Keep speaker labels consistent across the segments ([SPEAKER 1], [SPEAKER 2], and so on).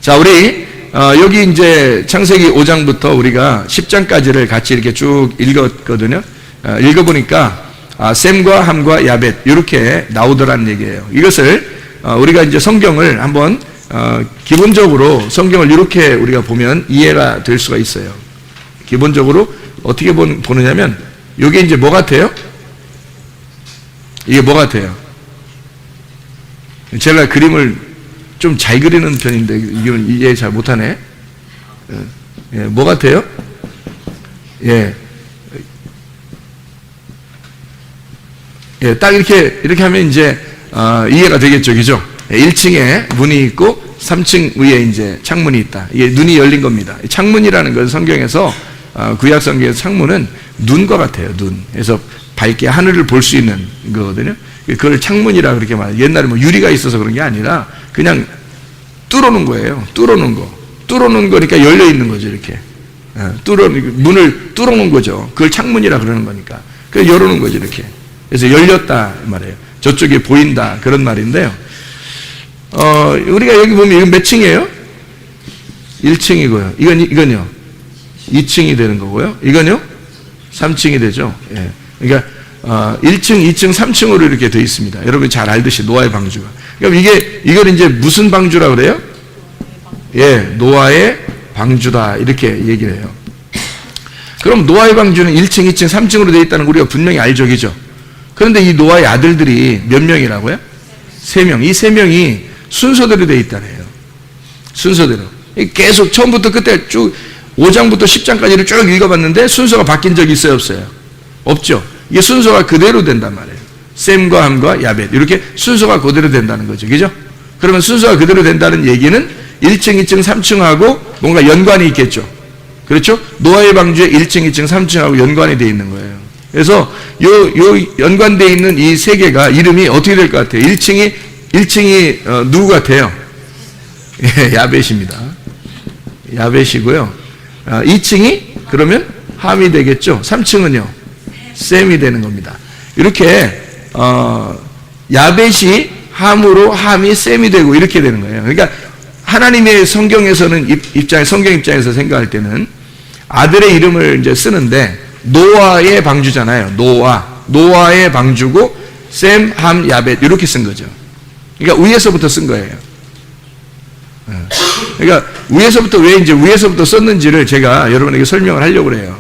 [SPEAKER 1] 자, 우리 여기 이제 창세기 5장부터 우리가 10장까지를 같이 이렇게 쭉 읽었거든요. 읽어보니까 셈과 함과 야벳 이렇게 나오더라는 얘기예요. 이것을 우리가 이제 성경을 한번 기본적으로 성경을 이렇게 우리가 보면 이해가 될 수가 있어요. 기본적으로 어떻게 보느냐면 이게 이제 뭐 같아요? 이게 뭐 같아요? 제가 그림을 좀 잘 그리는 편인데 이건 이해 잘 못하네. 예, 뭐 같아요? 예, 딱 이렇게 하면 이제 이해가 되겠죠, 그죠? 1층에 문이 있고 3층 위에 이제 창문이 있다. 이게 눈이 열린 겁니다. 창문이라는 건 성경에서 구약 성경에서 창문은 눈과 같아요, 눈. 그래서 밝게 하늘을 볼 수 있는 거거든요. 그걸 창문이라 그렇게 말해요. 옛날에 뭐 유리가 있어서 그런 게 아니라 그냥 뚫어놓은 거예요. 뚫어놓은 거. 뚫어놓은 거니까 열려 있는 거죠, 이렇게. 문을 뚫어놓은 거죠. 그걸 창문이라 그러는 거니까. 그래서 열어놓은 거죠, 이렇게. 그래서 열렸다 말이에요. 저쪽에 보인다 그런 말인데요. 우리가 여기 보면 이건 몇 층이에요? 1층이고요. 이건요 2층이 되는 거고요. 이건요 3층이 되죠. 예. 그러니까 1층, 2층, 3층으로 이렇게 되어 있습니다. 여러분 잘 알듯이 노아의 방주가. 그럼 이걸 이제 무슨 방주라 그래요? 예, 노아의 방주다 이렇게 얘기를 해요. 그럼 노아의 방주는 1층, 2층, 3층으로 되어 있다는 거 우리가 분명히 알죠, 그죠? 그런데 이 노아의 아들들이 몇 명이라고요? 3명. 이 3명이 순서대로 되어 있다네요. 순서대로. 계속 처음부터 끝에 쭉 5장부터 10장까지를 쭉 읽어봤는데 순서가 바뀐 적이 있어요, 없어요? 없죠. 이게 순서가 그대로 된단 말이에요. 셈과 함과 야벳 이렇게 순서가 그대로 된다는 거죠, 그죠? 그러면 순서가 그대로 된다는 얘기는 1층, 2층, 3층하고 뭔가 연관이 있겠죠. 그렇죠? 노아의 방주에 1층, 2층, 3층하고 연관이 되어 있는 거예요. 그래서 요 연관되어 있는 이 세 개가 이름이 어떻게 될 것 같아요? 1층이 누구 같아요? 예, 야벳입니다. 야벳이고요. 2층이 그러면 함이 되겠죠. 3층은요 셈이 되는 겁니다. 이렇게 야벳이 함으로 함이 셈이 되고 이렇게 되는 거예요. 그러니까 하나님의 성경 입장에서 생각할 때는 아들의 이름을 이제 쓰는데 노아의 방주잖아요. 노아의 방주고 셈, 함, 야벳 이렇게 쓴 거죠. 그러니까 위에서부터 쓴 거예요. 그러니까 왜 이제 위에서부터 썼는지를 제가 여러분에게 설명을 하려고 해요.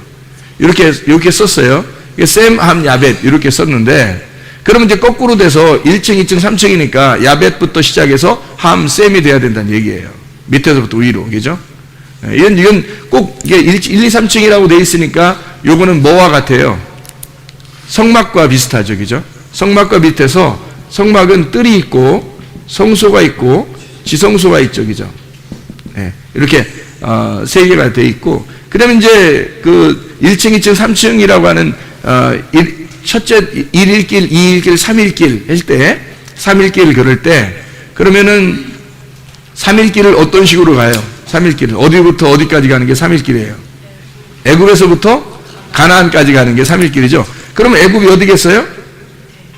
[SPEAKER 1] 이렇게 썼어요. 셈, 함, 야벳 이렇게 썼는데 그러면 이제 거꾸로 돼서 1층, 2층, 3층이니까 야벳부터 시작해서 함, 셈이 돼야 된다는 얘기예요. 밑에서부터 위로, 그죠? 이건 꼭 이게 1, 2, 3층이라고 돼 있으니까 요거는 뭐와 같아요? 성막과 비슷하죠, 그죠? 성막과 밑에서 성막은 뜰이 있고 성소가 있고 지성소가 있죠, 그죠? 네, 이렇게 세 개가 돼 있고 그다음에 이제 그 1층, 2층, 3층이라고 하는 첫째 1일길, 2일길, 3일길 할 때 3일길 그럴 때 그러면은 3일길을 어떤 식으로 가요? 3일길은 어디부터 어디까지 가는 게 3일길이에요? 애굽에서부터 가나안까지 가는 게 3일길이죠. 그러면 애굽이 어디겠어요?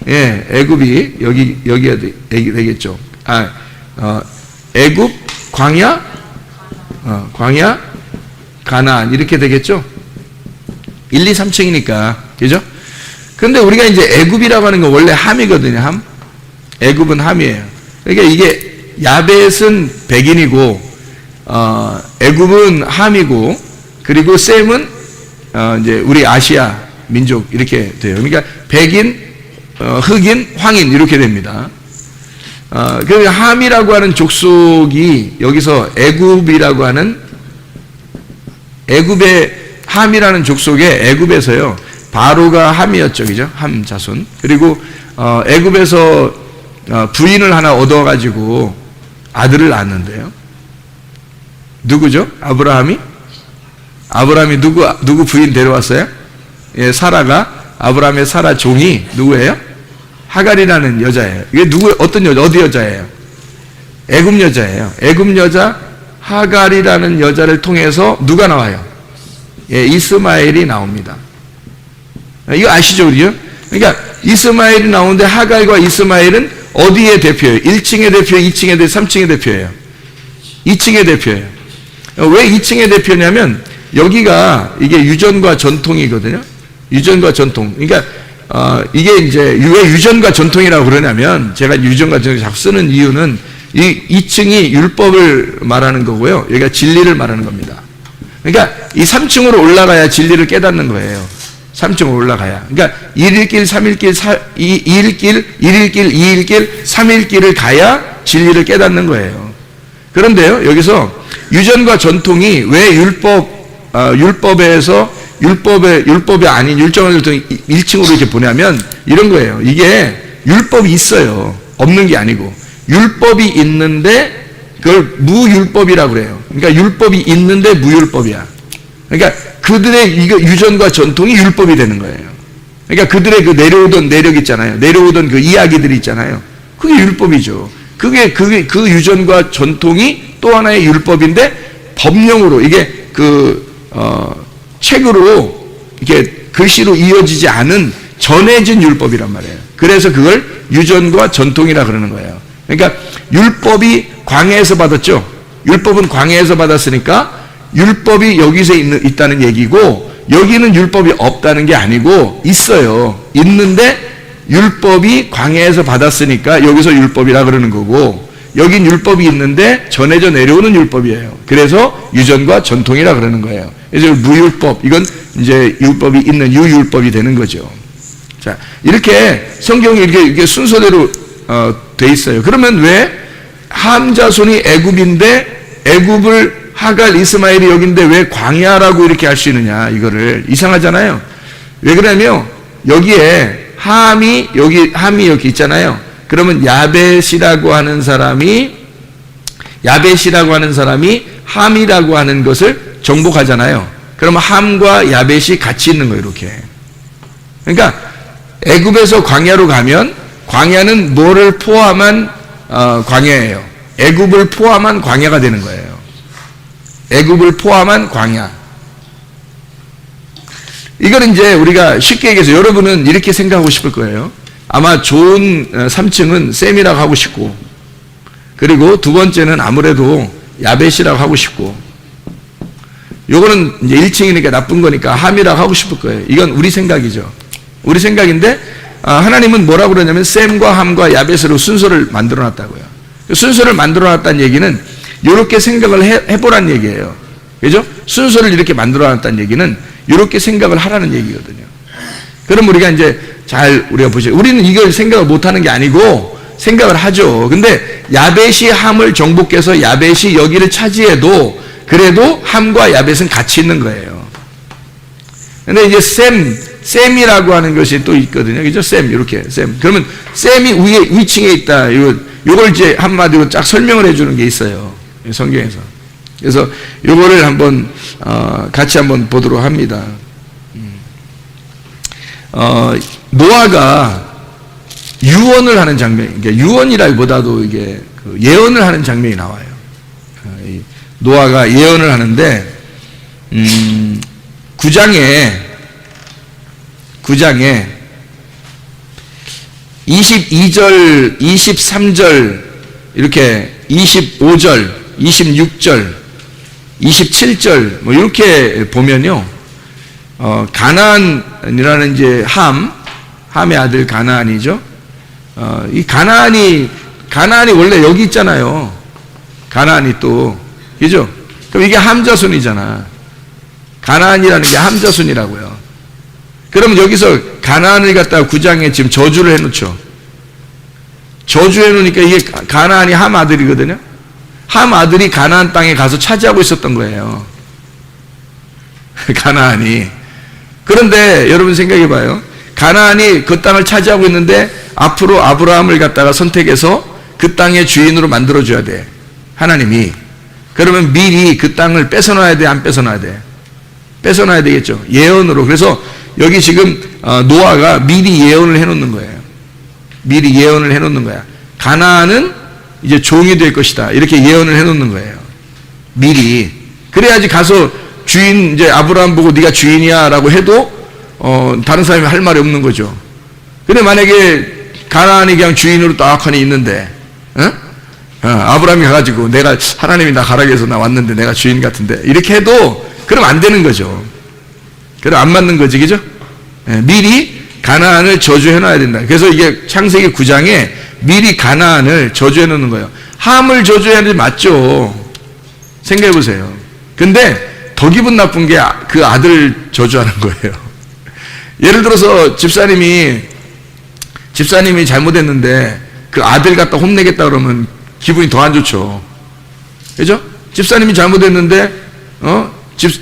[SPEAKER 1] 예, 애굽이 여기가 되겠죠. 애굽, 광야, 가나안 이렇게 되겠죠. 1, 2, 3층이니까 그죠? 근데 우리가 이제 애굽이라고 하는 건 원래 함이거든요. 함. 애굽은 함이에요. 그러니까 이게 야벳은 백인이고 애굽은 함이고 그리고 셈은 이제 우리 아시아 민족 이렇게 돼요. 그러니까 백인, 흑인, 황인 이렇게 됩니다. 그 함이라고 하는 족속이 여기서 애굽이라고 하는 애굽의 함이라는 족속에 애굽에서요 바로가 함이었죠, 그죠? 함 자손. 그리고 애굽에서 부인을 하나 얻어가지고 아들을 낳았는데요. 누구죠? 아브라함이 누구 부인 데려왔어요? 예, 사라가 아브라함의 사라 종이 누구예요? 하갈이라는 여자예요. 이게 어떤 여자, 어디 여자예요? 애굽 여자예요. 애굽 여자 하갈이라는 여자를 통해서 누가 나와요? 예, 이스마엘이 나옵니다. 이거 아시죠, 우리요? 그러니까 이스마엘이 나오는데 하갈과 이스마엘은 어디의 대표예요? 1층의 대표, 2층의 대표, 3층의 대표예요. 2층의 대표예요. 왜 2층의 대표냐면 여기가 이게 유전과 전통이거든요. 유전과 전통. 그러니까 이게 이제 왜 유전과 전통이라고 그러냐면 제가 유전과 전통을 자꾸 쓰는 이유는 이 2층이 율법을 말하는 거고요. 여기가 진리를 말하는 겁니다. 그러니까 이 3층으로 올라가야 진리를 깨닫는 거예요. 3층으로 올라가야. 그러니까 1일길, 3일길, 2일길, 1일길, 2일길, 3일길을 가야 진리를 깨닫는 거예요. 그런데요, 여기서 유전과 전통이 왜 율법이 아닌 율정과 전통이 1층으로 이렇게 보냐면 이런 거예요. 이게 율법이 있어요. 없는 게 아니고. 율법이 있는데 그걸 무율법이라고 그래요. 그러니까 율법이 있는데 무율법이야. 그러니까 그들의 이거 유전과 전통이 율법이 되는 거예요. 그러니까 그들의 그 내려오던 내력 있잖아요. 내려오던 그 이야기들이 있잖아요. 그게 율법이죠. 그게 그 유전과 전통이 또 하나의 율법인데 법령으로 이게 책으로 이게 글씨로 이어지지 않은 전해진 율법이란 말이에요. 그래서 그걸 유전과 전통이라 그러는 거예요. 그러니까 율법이 광야에서 받았죠. 율법은 광야에서 받았으니까 율법이 여기서 있다는 얘기고 여기는 율법이 없다는 게 아니고 있어요. 있는데 율법이 광야에서 받았으니까 여기서 율법이라 그러는 거고 여긴 율법이 있는데 전해져 내려오는 율법이에요. 그래서 유전과 전통이라 그러는 거예요. 그래서 무율법, 이건 이제 율법이 있는 유율법이 되는 거죠. 자, 이렇게 성경이 이렇게 순서대로 돼 있어요. 그러면 왜 함 자손이 애굽인데 애굽을 하갈 이스마엘이 여긴데 왜 광야라고 이렇게 할 수 있느냐, 이거를. 이상하잖아요. 왜 그러냐면 여기에 함이 여기 있잖아요. 그러면 야벳이라고 하는 사람이 함이라고 하는 것을 정복하잖아요. 그러면 함과 야벳이 같이 있는 거예요, 이렇게. 그러니까 애굽에서 광야로 가면 광야는 뭐를 포함한 광야예요. 애굽을 포함한 광야가 되는 거예요. 애굽을 포함한 광야. 이걸 이제 우리가 쉽게 얘기해서 여러분은 이렇게 생각하고 싶을 거예요. 아마 좋은 3층은 셈이라고 하고 싶고, 그리고 두 번째는 아무래도 야벳이라고 하고 싶고, 요거는 이제 1층이니까 나쁜 거니까 함이라고 하고 싶을 거예요. 이건 우리 생각이죠. 우리 생각인데 하나님은 뭐라고 그러냐면 셈과 함과 야벳으로 순서를 만들어 놨다고요. 순서를 만들어 놨다는 얘기는 이렇게 생각을 해보라는 얘기예요. 그죠? 순서를 이렇게 만들어 놨다는 얘기는 이렇게 생각을 하라는 얘기거든요. 그럼 우리가 이제 우리가 보시죠. 우리는 이걸 생각을 못하는 게 아니고 생각을 하죠. 근데 야벳이 함을 정복해서 야벳이 여기를 차지해도 그래도 함과 야벳은 같이 있는 거예요. 근데 이제 셈이라고 하는 것이 또 있거든요. 그죠? 이렇게 셈. 그러면 셈이 위층에 있다. 요걸 이제 한마디로 쫙 설명을 해주는 게 있어요. 성경에서. 그래서 요거를 한번 같이 한번 보도록 합니다. 노아가 유언을 하는 장면, 그러니까 유언이라기보다도 이게 예언을 하는 장면이 나와요. 노아가 예언을 하는데 9장에 22절, 23절, 이렇게 25절, 26절, 27절 뭐 이렇게 보면요. 가나안이라는 이제 함의 아들 가나안이죠. 이 가나안이 원래 여기 있잖아요. 가나안이 또, 그죠? 그럼 이게 함자손이잖아. 가나안이라는 게 함자손이라고요. 그러면 여기서 가나안을 갖다가 9장에 지금 저주를 해놓죠. 저주해 놓으니까 이게 가나안이 함 아들이거든요. 함 아들이 가나안 땅에 가서 차지하고 있었던 거예요. 가나안이. 그런데 여러분 생각해 봐요. 가나안이 그 땅을 차지하고 있는데 앞으로 아브라함을 갖다가 선택해서 그 땅의 주인으로 만들어줘야 돼. 하나님이. 그러면 미리 그 땅을 뺏어놔야 돼, 안 뺏어놔야 돼? 뺏어놔야 되겠죠. 예언으로. 그래서 여기 지금 노아가 미리 예언을 해놓는 거예요. 미리 예언을 해놓는 거야. 가나안은 이제 종이 될 것이다. 이렇게 예언을 해놓는 거예요. 미리. 그래야지 가서 주인, 이제 아브라함 보고 네가 주인이야 라고 해도 다른 사람이 할 말이 없는 거죠. 근데 만약에 가나안이 그냥 주인으로 딱하니 있는데 아브라함이 가가지고 내가 하나님이 나 가라고 해서 나 왔는데 내가 주인 같은데 이렇게 해도 그럼 안 되는 거죠. 그럼 안 맞는 거지, 그죠? 미리 가나안을 저주해 놔야 된다. 그래서 이게 창세기 9장에 미리 가나안을 저주해 놓는 거예요. 함을 저주해야 되는 게 맞죠. 생각해 보세요. 근데 더 기분 나쁜 게 그 아들 저주하는 거예요. 예를 들어서 집사님이 잘못했는데 그 아들 갖다 혼내겠다 그러면 기분이 더 안 좋죠. 그죠? 집사님이 잘못했는데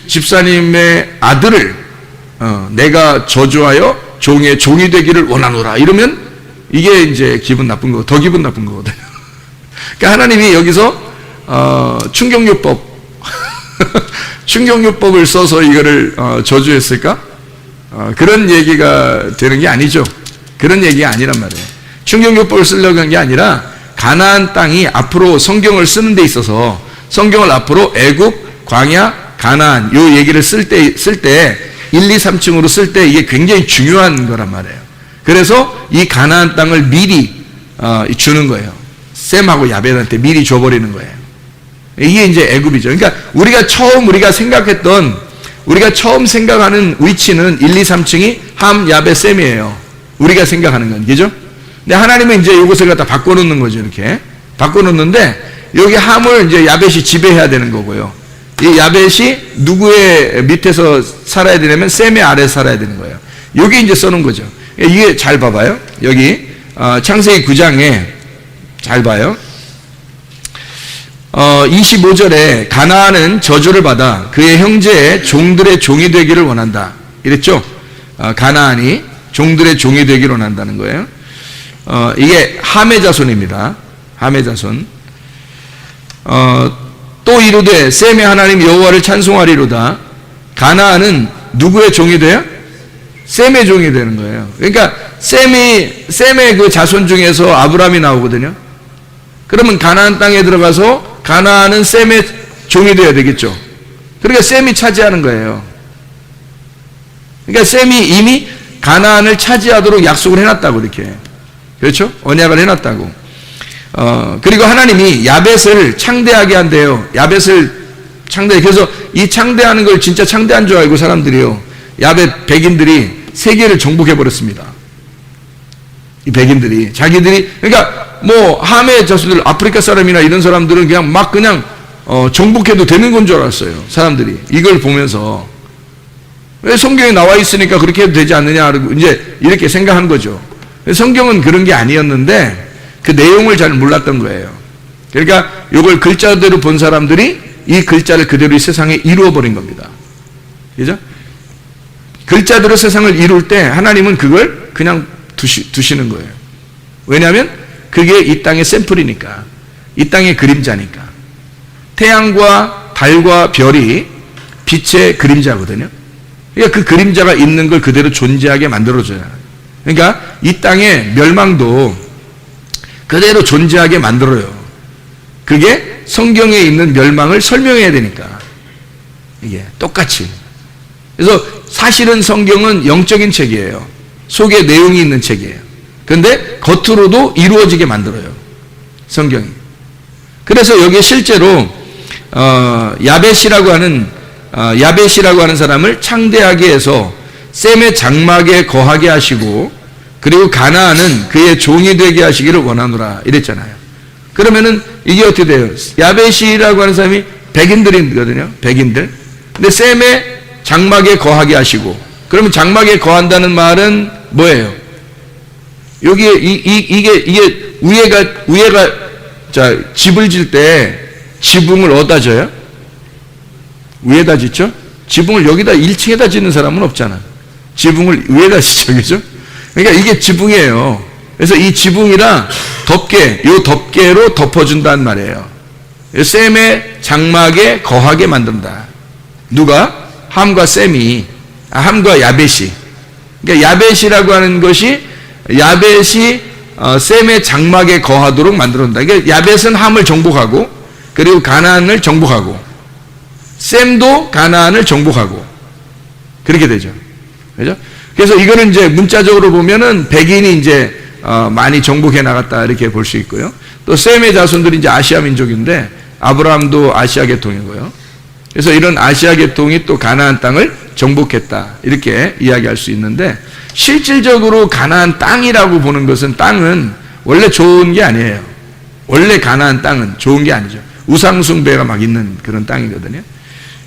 [SPEAKER 1] 집사님의 아들을 내가 저주하여 종이 되기를 원하노라 이러면 이게 이제 기분 나쁜 거, 더 기분 나쁜 거거든요. 그러니까 하나님이 여기서 충격요법을 써서 이거를 저주했을까? 그런 얘기가 되는 게 아니죠. 그런 얘기가 아니란 말이에요. 충격요법을 쓰려고 한 게 아니라 가나안 땅이 앞으로 성경을 쓰는 데 있어서 성경을 앞으로 애굽, 광야, 가나안 요 얘기를 쓸 때 1, 2, 3층으로 쓸 때 이게 굉장히 중요한 거란 말이에요. 그래서 이 가나안 땅을 미리 주는 거예요. 셈하고 야벳한테 미리 줘버리는 거예요. 이게 이제 애굽이죠. 그러니까 우리가 처음 생각하는 위치는 1, 2, 3층이 함, 야벳, 셈이에요. 우리가 생각하는 건, 그죠? 근데 하나님은 이제 이것을 갖다 바꿔놓는 거죠, 이렇게. 바꿔놓는데, 여기 함을 이제 야벳이 지배해야 되는 거고요. 이 야벳이 누구의 밑에서 살아야 되냐면, 셈의 아래 살아야 되는 거예요. 여기 이제 써놓은 거죠. 이게 잘 봐봐요. 여기, 창세기 9장에, 잘 봐요. 25절에 가나안은 저주를 받아 그의 형제의 종들의 종이 되기를 원한다. 이랬죠? 가나안이 종들의 종이 되기를 원한다는 거예요. 이게 함의 자손입니다. 함의 자손. 또 이르되 셈의 하나님 여호와를 찬송하리로다. 가나안은 누구의 종이 돼요? 셈의 종이 되는 거예요. 그러니까 셈의 그 자손 중에서 아브라함이 나오거든요. 그러면 가나안 땅에 들어가서 가나안은 셈의 종이 되어야 되겠죠. 그러니까 셈이 차지하는 거예요. 그러니까 셈이 이미 가나안을 차지하도록 약속을 해놨다고 이렇게. 그렇죠? 언약을 해놨다고. 그리고 하나님이 야벳을 창대하게 한대요. 그래서 이 창대하는 걸 진짜 창대한 줄 알고 사람들이요. 야벳 백인들이 세계를 정복해버렸습니다. 이 백인들이. 자기들이, 그러니까 뭐 함의 자손들 아프리카 사람이나 이런 사람들은 그냥 정복해도 되는 건 줄 알았어요. 사람들이 이걸 보면서 왜 성경에 나와 있으니까 그렇게 해도 되지 않느냐 이제 이렇게 생각한 거죠. 성경은 그런 게 아니었는데 그 내용을 잘 몰랐던 거예요. 그러니까 이걸 글자대로 본 사람들이 이 글자를 그대로 이 세상에 이루어 버린 겁니다. 그죠? 글자대로 세상을 이룰 때 하나님은 그걸 그냥 두시는 거예요. 왜냐하면 그게 이 땅의 샘플이니까, 이 땅의 그림자니까. 태양과 달과 별이 빛의 그림자거든요. 그러니까 그 그림자가 있는 걸 그대로 존재하게 만들어줘요. 그러니까 이 땅의 멸망도 그대로 존재하게 만들어요. 그게 성경에 있는 멸망을 설명해야 되니까. 이게 똑같이. 그래서 사실은 성경은 영적인 책이에요. 속에 내용이 있는 책이에요. 그런데 겉으로도 이루어지게 만들어요. 성경이. 그래서 여기에 실제로 야벳이라고 하는 사람을 창대하게 해서 셈의 장막에 거하게 하시고 그리고 가나안은 그의 종이 되게 하시기를 원하노라 이랬잖아요. 그러면은 이게 어떻게 돼요? 야벳이라고 하는 사람이 백인들이거든요. 백인들. 근데 셈의 장막에 거하게 하시고 그러면 장막에 거한다는 말은 뭐예요? 여기에 이게 위에가 자 집을 질 때 지붕을 어디다 져요? 위에다 짓죠? 지붕을 여기다 1층에다 짓는 사람은 없잖아. 지붕을 위에다 짓죠, 그죠? 그러니까 이게 지붕이에요. 그래서 이 지붕이랑 요 덮개로 덮어준다는 말이에요. 셈의 장막에 거하게 만든다. 누가? 함과 셈이, 함과 야벳이. 그러니까 야벳이라고 하는 것이 야벳이 셈의 장막에 거하도록 만들어준다. 그러니까 야벳은 함을 정복하고 그리고 가나안을 정복하고 셈도 가나안을 정복하고 그렇게 되죠. 그죠? 그래서 이거는 이제 문자적으로 보면은 백인이 이제 많이 정복해 나갔다 이렇게 볼 수 있고요. 또 셈의 자손들이 이제 아시아 민족인데 아브라함도 아시아 계통이고요. 그래서 이런 아시아 계통이 또 가나안 땅을 정복했다 이렇게 이야기할 수 있는데, 실질적으로 가나안 땅이라고 보는 것은, 땅은 원래 좋은 게 아니에요. 원래 가나안 땅은 좋은 게 아니죠. 우상 숭배가 막 있는 그런 땅이거든요.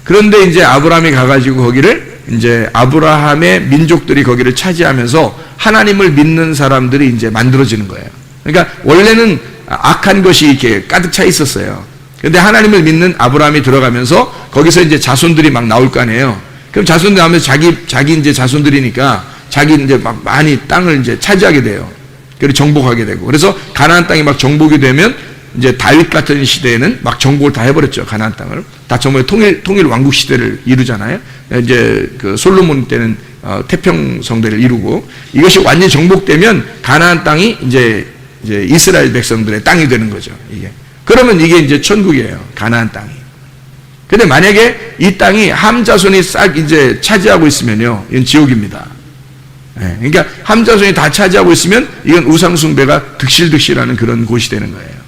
[SPEAKER 1] 그런데 이제 아브라함이 가가지고 거기를, 이제 아브라함의 민족들이 거기를 차지하면서 하나님을 믿는 사람들이 이제 만들어지는 거예요. 그러니까 원래는 악한 것이 이렇게 가득 차 있었어요. 근데 하나님을 믿는 아브라함이 들어가면서 거기서 이제 자손들이 막 나올 거 아니에요. 그럼 자손들이 나오면서 자기 이제 자손들이니까 자기 이제 막 많이 땅을 이제 차지하게 돼요. 그리고 정복하게 되고. 그래서 가나안 땅이 막 정복이 되면 이제 다윗 같은 시대에는 막 정복을 다 해버렸죠. 가나안 땅을 다 정말 통일 왕국 시대를 이루잖아요. 이제 그 솔로몬 때는 태평성대를 이루고, 이것이 완전히 정복되면 가나안 땅이 이제 이스라엘 백성들의 땅이 되는 거죠. 이게 그러면 이게 이제 천국이에요. 가나안 땅이. 근데 만약에 이 땅이 함 자손이 싹 이제 차지하고 있으면요, 이건 지옥입니다. 네, 그러니까 함 자손이 다 차지하고 있으면 이건 우상 숭배가 득실득실하는 그런 곳이 되는 거예요.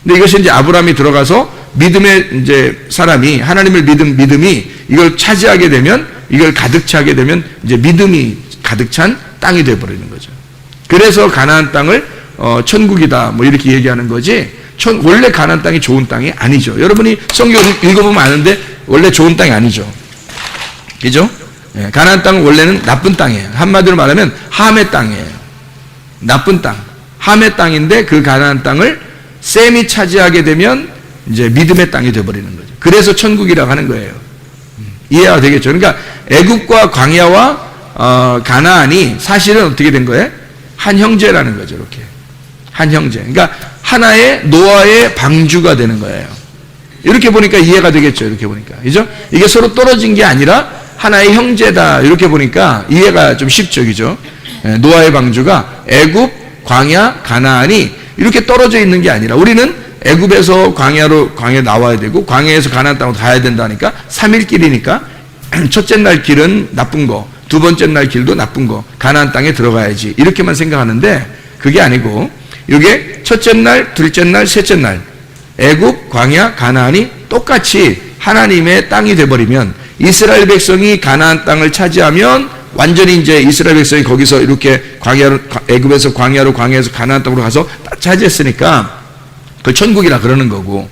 [SPEAKER 1] 근데 이것이 이제 아브라함이 들어가서 믿음의 이제 사람이, 하나님을 믿음이 이걸 차지하게 되면, 이걸 가득 차게 되면 이제 믿음이 가득 찬 땅이 되어 버리는 거죠. 그래서 가나안 땅을 천국이다 뭐 이렇게 얘기하는 거지, 원래 가나안 땅이 좋은 땅이 아니죠. 여러분이 성경 읽어보면 아는데 원래 좋은 땅이 아니죠. 그죠? 예, 가나안 땅은 원래는 나쁜 땅이에요. 한마디로 말하면 함의 땅이에요. 나쁜 땅, 함의 땅인데 그 가나안 땅을 셈이 차지하게 되면 이제 믿음의 땅이 되어버리는 거죠. 그래서 천국이라고 하는 거예요. 이해가 되겠죠? 그러니까 애굽과 광야와 가나안이 사실은 어떻게 된 거예요? 한 형제라는 거죠. 이렇게 한 형제. 그러니까 하나의 노아의 방주가 되는 거예요. 이렇게 보니까 이해가 되겠죠. 이렇게 보니까, 그죠? 이게 서로 떨어진 게 아니라 하나의 형제다. 이렇게 보니까 이해가 좀 쉽죠, 그죠? 노아의 방주가 애굽, 광야, 가나안이 이렇게 떨어져 있는 게 아니라, 우리는 애굽에서 광야 나와야 되고 광야에서 가나안 땅으로 가야 된다니까 3일 길이니까 첫째 날 길은 나쁜 거, 두 번째 날 길도 나쁜 거, 가나안 땅에 들어가야지 이렇게만 생각하는데, 그게 아니고 이게 첫째 날, 둘째 날, 셋째 날 애굽, 광야, 가나안이 똑같이 하나님의 땅이 돼버리면, 이스라엘 백성이 가나안 땅을 차지하면 완전히 이제 이스라엘 백성이 거기서 이렇게 애굽에서 광야로, 광야에서 가나안 땅으로 가서 차지했으니까 그걸 천국이라 그러는 거고,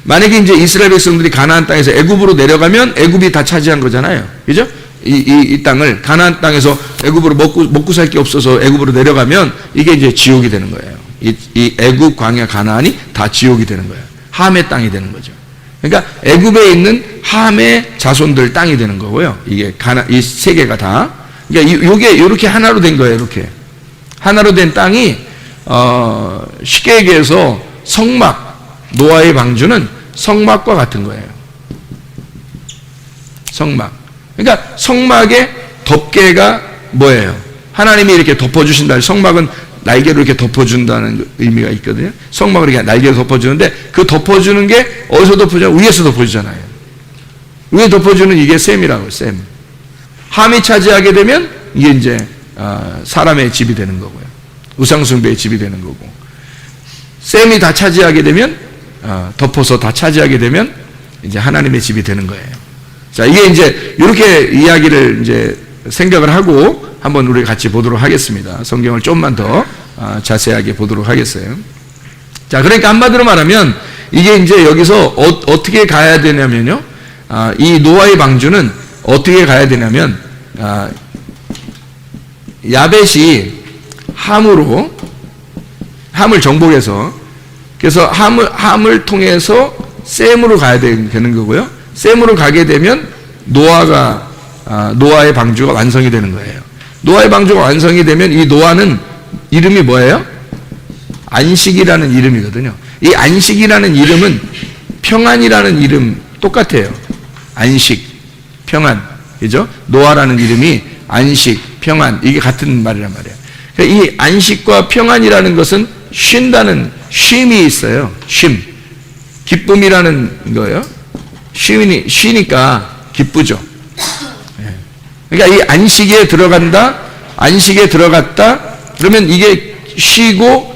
[SPEAKER 1] 만약에 이제 이스라엘 백성들이 가나안 땅에서 애굽으로 내려가면 애굽이 다 차지한 거잖아요. 그죠? 이 땅을 가나안 땅에서 애굽으로 먹고 살 게 없어서 애굽으로 내려가면 이게 이제 지옥이 되는 거예요. 이 애굽, 광야, 가나안이 다 지옥이 되는 거예요. 함의 땅이 되는 거죠. 그러니까 애굽에 있는 함의 자손들 땅이 되는 거고요. 이게 이 세 개가 다. 그러니까 이게 이렇게 하나로 된 거예요. 이렇게 하나로 된 땅이 쉽게 얘기해서 성막, 노아의 방주는 성막과 같은 거예요. 성막. 그러니까 성막의 덮개가 뭐예요? 하나님이 이렇게 덮어주신다. 성막은 날개로 이렇게 덮어준다는 의미가 있거든요. 성막을 이렇게 날개로 덮어주는데, 그 덮어주는 게 어디서 덮어주냐? 위에서 덮어주잖아요. 위에 덮어주는 이게 셈이라고요. 셈. 함이 차지하게 되면 이게 이제 사람의 집이 되는 거고요. 우상숭배의 집이 되는 거고, 셈이 다 차지하게 되면, 덮어서 다 차지하게 되면 이제 하나님의 집이 되는 거예요. 자, 이게 이제 이렇게 이야기를 이제 생각을 하고 한번 우리 같이 보도록 하겠습니다. 성경을 좀만 더 자세하게 보도록 하겠어요. 자, 그러니까 한마디로 말하면 이게 이제 여기서 어떻게 가야 되냐면요. 이 노아의 방주는 어떻게 가야 되냐면, 야벳이 함을 정복해서, 그래서 함을 통해서 셈으로 가야 되는 거고요. 셈으로 가게 되면 노아의 방주가 완성이 되는 거예요. 노아의 방주가 완성이 되면 이 노아는 이름이 뭐예요? 안식이라는 이름이거든요. 이 안식이라는 이름은 평안이라는 이름 똑같아요. 안식, 평안, 그죠? 노아라는 이름이 안식, 평안, 이게 같은 말이란 말이에요. 그러니까 이 안식과 평안이라는 것은 쉰다는 쉼이 있어요. 쉼, 기쁨이라는 거예요. 쉬니까 기쁘죠. 그러니까 이 안식에 들어갔다, 그러면 이게 쉬고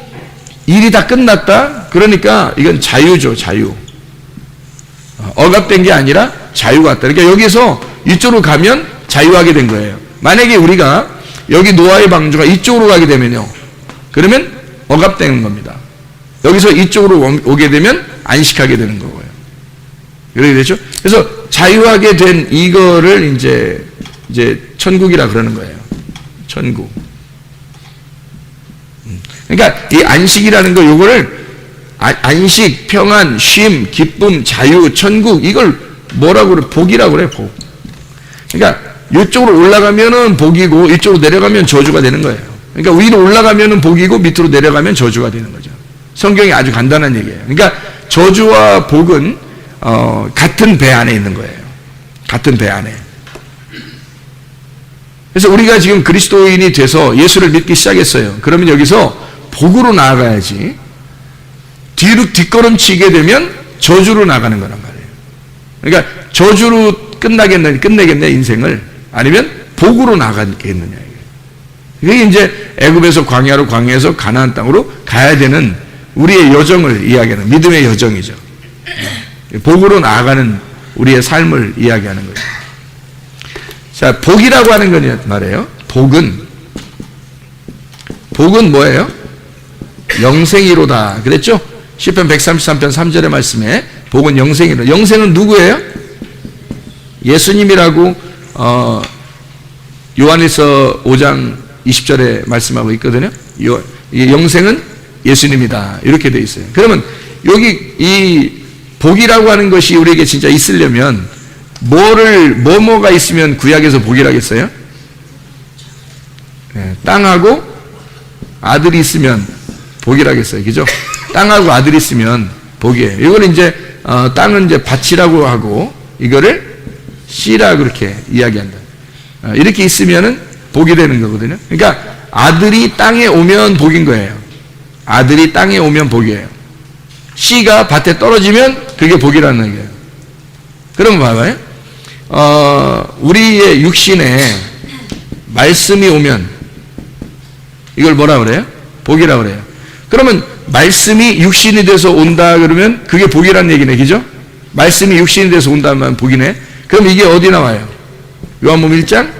[SPEAKER 1] 일이 다 끝났다? 그러니까 이건 자유죠, 자유. 억압된 게 아니라 자유가 왔다. 그러니까 여기서 이쪽으로 가면 자유하게 된 거예요. 만약에 우리가 여기 노아의 방주가 이쪽으로 가게 되면요, 그러면 억압되는 겁니다. 여기서 이쪽으로 오게 되면 안식하게 되는 거고요. 그렇게 되죠? 그래서 자유하게 된 이거를 이제 천국이라 그러는 거예요. 천국. 그러니까 이 안식이라는 거, 요거를 안식, 평안, 쉼, 기쁨, 자유, 천국, 이걸 뭐라고 그래? 복이라고 그래, 복. 그러니까 이쪽으로 올라가면은 복이고 이쪽으로 내려가면 저주가 되는 거예요. 그러니까 위로 올라가면은 복이고 밑으로 내려가면 저주가 되는 거죠. 성경이 아주 간단한 얘기예요. 그러니까 저주와 복은 같은 배 안에 있는 거예요. 같은 배 안에. 그래서 우리가 지금 그리스도인이 돼서 예수를 믿기 시작했어요. 그러면 여기서 복으로 나아가야지, 뒤로 뒷걸음치게 되면 저주로 나가는 거란 말이에요. 그러니까 저주로 끝내겠네 인생을, 아니면 복으로 나가겠느냐. 이게 이제 애굽에서 광야에서 가나안 땅으로 가야 되는 우리의 여정을 이야기하는 믿음의 여정이죠. 복으로 나아가는 우리의 삶을 이야기하는 거예요. 자, 복이라고 하는 건 말이에요. 복은 뭐예요? 영생이로다 그랬죠? 시편 133편 3절의 말씀에 복은 영생이로다. 영생은 누구예요? 예수님이라고 요한일서 5장 20절에 말씀하고 있거든요. 영생은 예수님이다, 이렇게 돼 있어요. 그러면 여기 이 복이라고 하는 것이 우리에게 진짜 있으려면 뭐가 있으면 구약에서 복이라겠어요? 네, 땅하고 아들이 있으면 복이라겠어요. 그죠? 땅하고 아들이 있으면 복이에요. 이거는 이제 땅은 이제 밭이라고 하고 이거를 씨라 그렇게 이야기한다. 이렇게 있으면은 복이 되는 거거든요. 그러니까 아들이 땅에 오면 복인 거예요. 아들이 땅에 오면 복이에요. 씨가 밭에 떨어지면 그게 복이라는 얘기예요. 그럼 봐봐요. 우리의 육신에 말씀이 오면 이걸 뭐라 그래요? 복이라 그래요. 그러면 말씀이 육신이 돼서 온다 그러면 그게 복이라는 얘기네, 그죠? 말씀이 육신이 돼서 온다면 복이네. 그럼 이게 어디 나와요? 요한복음 1장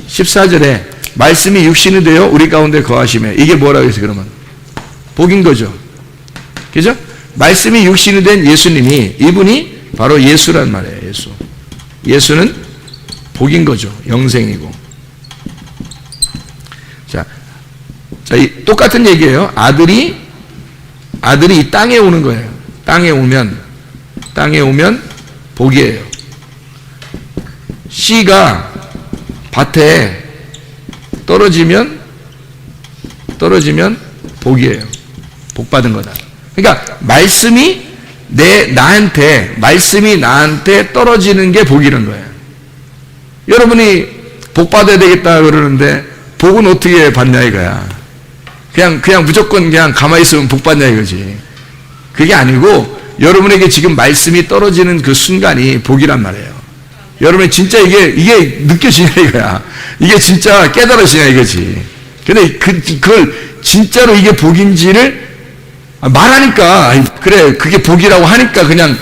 [SPEAKER 1] 14절에 말씀이 육신이 되어 우리 가운데 거하시며, 이게 뭐라고 해서 그러면 복인 거죠. 그죠? 말씀이 육신이 된 예수님이, 이분이 바로 예수란 말이에요. 예수. 예수는 복인 거죠. 영생이고. 자, 똑같은 얘기예요. 아들이 이 땅에 오는 거예요. 땅에 오면 복이에요. 씨가 밭에 떨어지면 복이에요. 복 받은 거다. 그러니까 말씀이 나한테 떨어지는 게 복이라는 거예요. 여러분이 복 받아야 되겠다 그러는데 복은 어떻게 받냐 이거야. 그냥 무조건 그냥 가만히 있으면 복 받냐 이거지. 그게 아니고 여러분에게 지금 말씀이 떨어지는 그 순간이 복이란 말이에요. 여러분이 진짜 이게 느껴지냐 이거야. 이게 진짜 깨달아지냐 이거지. 근데 그걸 진짜로 이게 복인지를 말하니까, 그래 그게 복이라고 하니까 그냥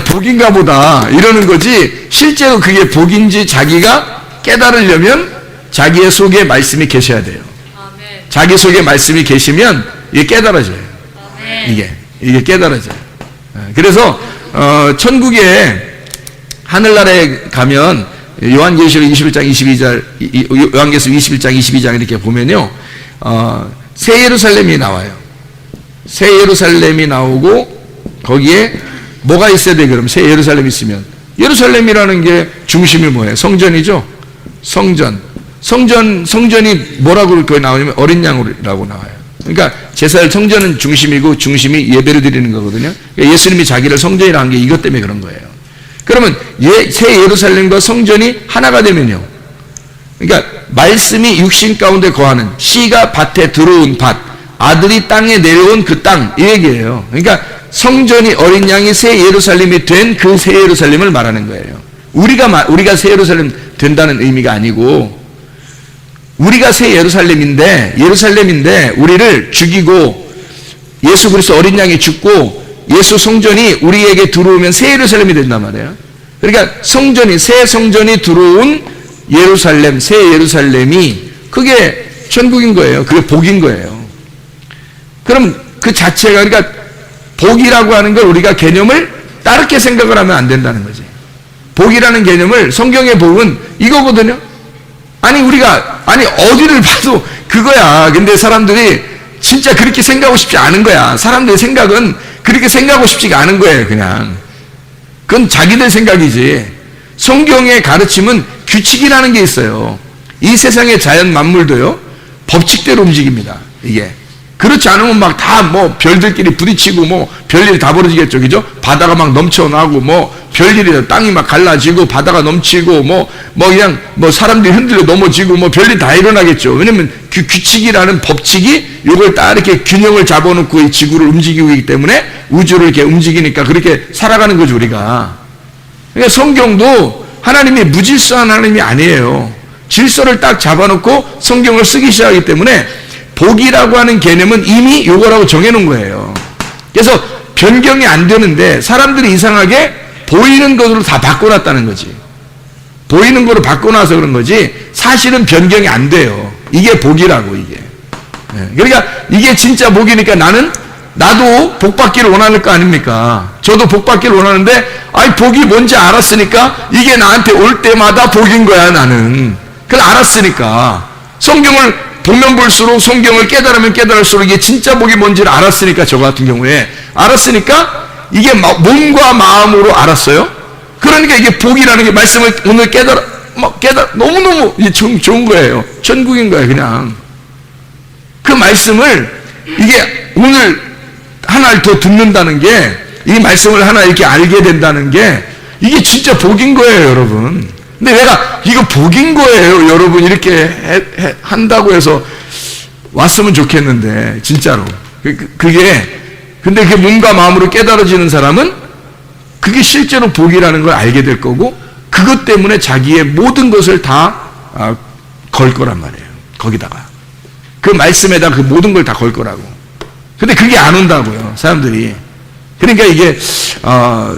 [SPEAKER 1] 복인가 보다 이러는 거지, 실제로 그게 복인지 자기가 깨달으려면 자기의 속에 말씀이 계셔야 돼요. 아멘. 자기 속에 말씀이 계시면 이게 깨달아져요. 아멘. 이게 깨달아져요. 그래서 천국에 하늘나라에 가면 요한계시록 21장 22절, 요한계시록 21장 22장 이렇게 보면요, 새 예루살렘이 나와요. 새 예루살렘이 나오고 거기에 뭐가 있어야 돼? 그럼 새 예루살렘이 있으면, 예루살렘이라는 게 중심이 뭐예요? 성전이죠. 성전이 뭐라고 거기 나오냐면 어린 양이라고 나와요. 그러니까 제사를, 성전은 중심이고 중심이 예배를 드리는 거거든요. 그러니까 예수님이 자기를 성전이라 한 게 이것 때문에 그런 거예요. 그러면 새 예루살렘과 성전이 하나가 되면요, 그러니까 말씀이 육신 가운데 거하는, 씨가 밭에 들어온 밭, 아들이 땅에 내려온 그 땅, 이 얘기예요. 그러니까 성전이 어린 양이 새 예루살렘이 된 그 새 예루살렘을 말하는 거예요. 우리가 새 예루살렘 된다는 의미가 아니고, 우리가 새 예루살렘인데 우리를 죽이고 예수 그리스도 어린 양이 죽고 예수 성전이 우리에게 들어오면 새 예루살렘이 된단 말이에요. 그러니까 성전이, 새 성전이 들어온 예루살렘, 새 예루살렘이 그게 천국인 거예요. 그게 복인 거예요. 그럼 그 자체가, 그러니까 복이라고 하는 걸 우리가 개념을 다르게 생각을 하면 안 된다는 거지. 복이라는 개념을, 성경의 복은 이거거든요. 아니 어디를 봐도 그거야. 근데 사람들이 진짜 그렇게 생각하고 싶지 않은 거야. 사람들의 생각은 그렇게 생각하고 싶지가 않은 거예요. 그냥 그건 자기들 생각이지. 성경의 가르침은 규칙이라는 게 있어요. 이 세상의 자연 만물도요, 법칙대로 움직입니다. 이게 그렇지 않으면 막 다 뭐 별들끼리 부딪히고 뭐 별일 다 벌어지겠죠. 그죠? 바다가 막 넘쳐나고 뭐 별일이, 땅이 막 갈라지고 바다가 넘치고 뭐 그냥 뭐 사람들이 흔들려 넘어지고 뭐 별일 다 일어나겠죠. 왜냐면 규칙이라는 법칙이 요걸 딱 이렇게 균형을 잡아놓고 이 지구를 움직이고 있기 때문에 우주를 이렇게 움직이니까 그렇게 살아가는 거죠, 우리가. 그러니까 성경도 하나님이 무질서한 하나님이 아니에요. 질서를 딱 잡아놓고 성경을 쓰기 시작하기 때문에 복이라고 하는 개념은 이미 요거라고 정해놓은 거예요. 그래서 변경이 안 되는데 사람들이 이상하게 보이는 것으로 다 바꿔놨다는 거지. 보이는 거로 바꿔놔서 그런 거지 사실은 변경이 안 돼요. 이게 복이라고, 이게. 그러니까 이게 진짜 복이니까 나도 복 받기를 원하는 거 아닙니까? 저도 복 받기를 원하는데 복이 뭔지 알았으니까 이게 나한테 올 때마다 복인 거야. 나는 그걸 알았으니까. 성경을 보면 볼수록, 성경을 깨달으면 깨달을수록 이게 진짜 복이 뭔지를 알았으니까, 저 같은 경우에 알았으니까 이게 몸과 마음으로 알았어요. 그러니까 이게 복이라는 게, 말씀을 오늘 너무너무 좋은 거예요. 천국인 거예요. 그냥 그 말씀을, 이게 오늘 하나를 더 듣는다는 게, 이 말씀을 하나 이렇게 알게 된다는 게 이게 진짜 복인 거예요, 여러분. 근데 내가 이거 복인 거예요, 여러분, 이렇게 한다고 해서 왔으면 좋겠는데, 진짜로. 근데 그게 몸과 마음으로 깨달아지는 사람은 그게 실제로 복이라는 걸 알게 될 거고, 그것 때문에 자기의 모든 것을 다 걸 거란 말이에요. 거기다가. 그 말씀에다 그 모든 걸 다 걸 거라고. 근데 그게 안 온다고요, 사람들이. 그러니까 이게,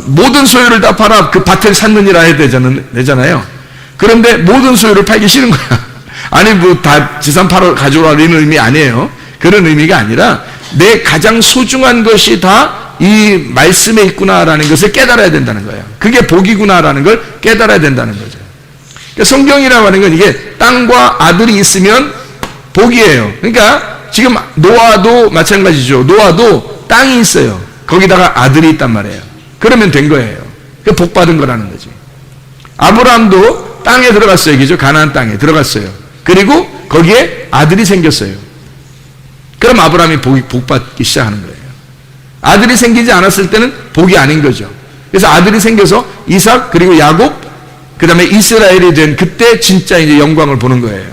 [SPEAKER 1] 모든 소유를 다 팔아 그 밭을 샀느니라 해야 되잖아요. 그런데 모든 소유를 팔기 싫은 거야. 아니, 뭐 다 지산 팔아 가져오라 이런 의미 아니에요. 그런 의미가 아니라 내 가장 소중한 것이 다 이 말씀에 있구나라는 것을 깨달아야 된다는 거예요. 그게 복이구나라는 걸 깨달아야 된다는 거죠. 그러니까 성경이라고 하는 건 이게 땅과 아들이 있으면 복이에요. 그러니까 지금 노아도 마찬가지죠. 노아도 땅이 있어요. 거기다가 아들이 있단 말이에요. 그러면 된 거예요. 그 복 받은 거라는 거지. 아브라함도 땅에 들어갔어요. 그죠? 가나안 땅에 들어갔어요. 그리고 거기에 아들이 생겼어요. 그럼 아브라함이 복 받기 시작하는 거예요. 아들이 생기지 않았을 때는 복이 아닌 거죠. 그래서 아들이 생겨서 이삭, 그리고 야곱, 그 다음에 이스라엘이 된 그때 진짜 이제 영광을 보는 거예요.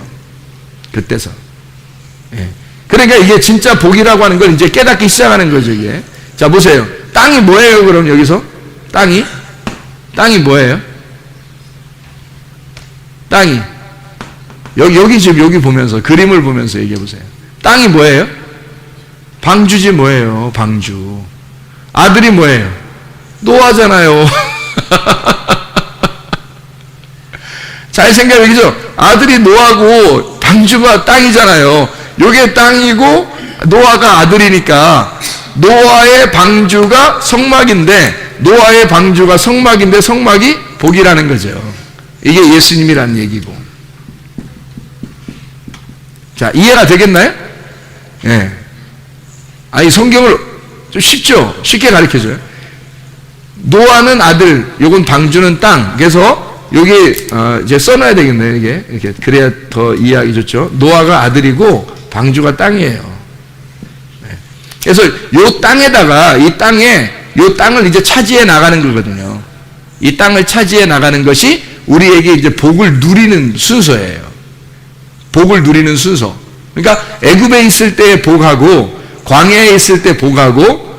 [SPEAKER 1] 그때서. 예. 그러니까 이게 진짜 복이라고 하는 걸 이제 깨닫기 시작하는 거죠, 이게. 자, 보세요. 땅이 뭐예요, 그럼 여기서? 땅이 뭐예요? 땅이. 여기 지금 여기 보면서, 그림을 보면서 얘기해 보세요. 땅이 뭐예요? 방주지 뭐예요, 방주. 아들이 뭐예요? 노아잖아요. 잘 생각해, 그죠? 아들이 노아고 방주가 땅이잖아요. 요게 땅이고 노아가 아들이니까 노아의 방주가 성막인데, 노아의 방주가 성막인데 성막이 복이라는 거죠. 이게 예수님이라는 얘기고. 자, 이해가 되겠나요? 예. 아니, 성경을 좀 쉽죠? 쉽게 가르쳐줘요. 노아는 아들, 요건 방주는 땅. 그래서 여기 이제 써놔야 되겠네요, 이게. 이렇게. 그래야 더 이해하기 좋죠. 노아가 아들이고 방주가 땅이에요. 네. 그래서 요 땅에다가, 이 땅을 이제 차지해 나가는 거거든요. 이 땅을 차지해 나가는 것이 우리에게 이제 복을 누리는 순서예요. 복을 누리는 순서. 그러니까 애굽에 있을 때의 복하고 광야에 있을 때 복하고